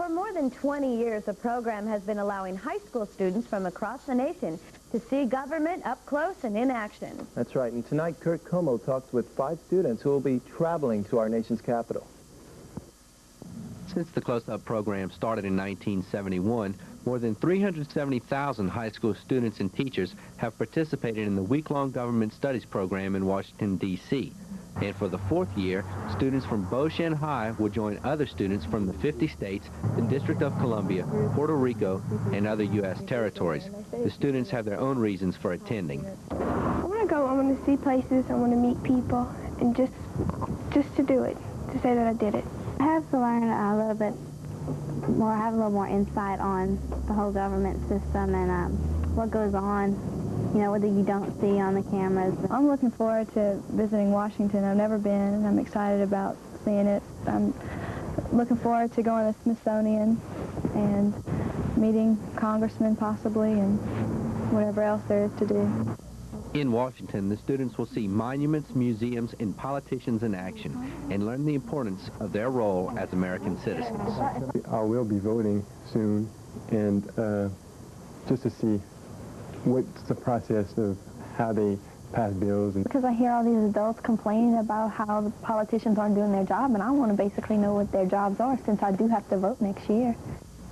For more than 20 years, the program has been allowing high school students from across the nation to see government up close and in action. That's right, and tonight Kurt Como talks with 5 students who will be traveling to our nation's capital. Since the Close-Up program started in 1971, more than 370,000 high school students and teachers have participated in the week-long government studies program in Washington, D.C. And for the 4th year, students from Beau Chene High will join other students from the 50 states, the District of Columbia, Puerto Rico, and other U.S. territories. The students have their own reasons for attending. I want to go, I want to see places, I want to meet people, and just to do it, to say that I did it. I have to learn a little bit more, have a little more insight on the whole government system and what goes on, you know, what you don't see on the cameras. I'm looking forward to visiting Washington. I've never been, and I'm excited about seeing it. I'm looking forward to going to the Smithsonian and meeting congressmen possibly and whatever else there is to do. In Washington, the students will see monuments, museums, and politicians in action and learn the importance of their role as American citizens. I will be voting soon, and just to see what's the process of how they pass bills. Because I hear all these adults complaining about how the politicians aren't doing their job, and I want to basically know what their jobs are since I do have to vote next year.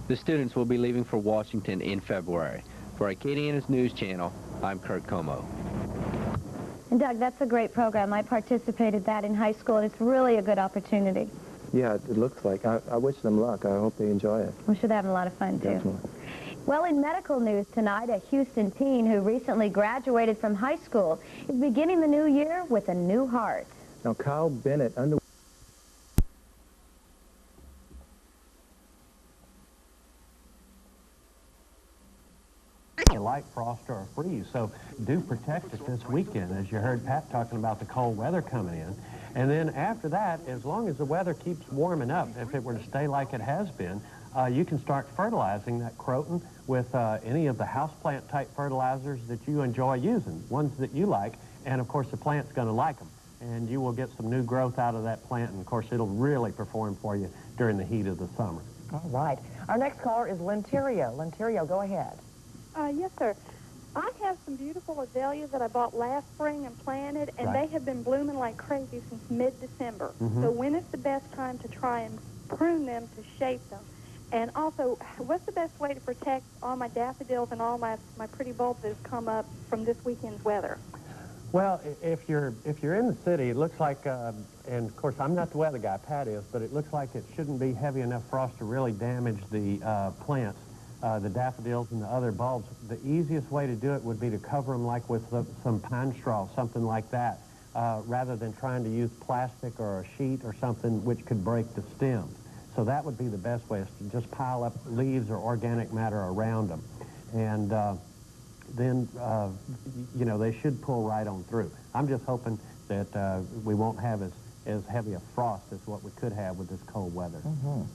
The students will be leaving for Washington in February. For Acadiana's News Channel, I'm Kurt Como. And Doug, that's a great program. I participated that in high school, and it's really a good opportunity. Yeah, it looks like. I wish them luck. I hope they enjoy it. We should have a lot of fun, too. Definitely. Well, in medical news tonight, a Houston teen who recently graduated from high school is beginning the new year with a new heart. Now, Kyle Bennett underwent a light frost or a freeze, so do protect it this weekend, as you heard Pat talking about the cold weather coming in. And then after that, as long as the weather keeps warming up, if it were to stay like it has been, you can start fertilizing that croton with any of the houseplant type fertilizers that you enjoy using, ones that you like, and of course the plant's going to like them. And you will get some new growth out of that plant, and of course it'll really perform for you during the heat of the summer. All right. Our next caller is Lenterio. Lenterio, go ahead. Yes, sir. I have some beautiful azaleas that I bought last spring and planted, and they have been blooming like crazy since mid-December. So when is the best time to try and prune them to shape them? And also, what's the best way to protect all my daffodils and all my pretty bulbs that have come up from this weekend's weather? Well, if you're in the city, it looks like, and of course I'm not the weather guy, Pat is, but it looks like it shouldn't be heavy enough frost to really damage the plants. The daffodils and the other bulbs. The easiest way to do it would be to cover them like with some pine straw, something like that, rather than trying to use plastic or a sheet or something which could break the stems. So that would be the best way, is to just pile up leaves or organic matter around them. And then, you know, they should pull right on through. I'm just hoping that we won't have as heavy a frost as what we could have with this cold weather. All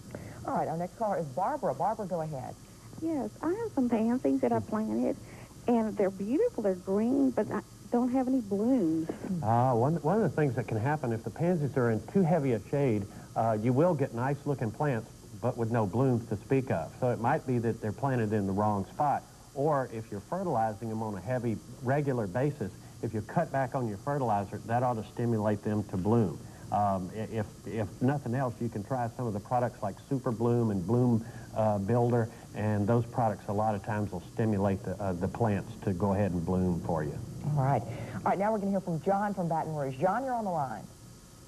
right, our next caller is Barbara. Barbara, go ahead. Yes, I have some pansies that I planted, and they're beautiful. They're green, but I don't have any blooms. One of the things that can happen if the pansies are in too heavy a shade, you will get nice-looking plants, but with no blooms to speak of. So it might be that they're planted in the wrong spot. Or if you're fertilizing them on a heavy, regular basis, if you cut back on your fertilizer, that ought to stimulate them to bloom. If nothing else, you can try some of the products like Super Bloom and Bloom Builder, and those products a lot of times will stimulate the plants to go ahead and bloom for you. All right. All right, now we're going to hear from John from Baton Rouge. John, you're on the line.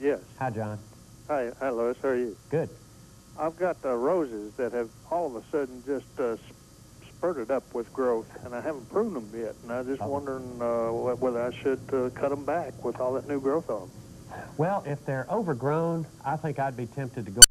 Yes. Hi, John. Hi, Lois. How are you? Good. I've got roses that have all of a sudden just spurted up with growth, and I haven't pruned them yet, and I'm just wondering whether I should cut them back with all that new growth on them. Well, if they're overgrown, I think I'd be tempted to go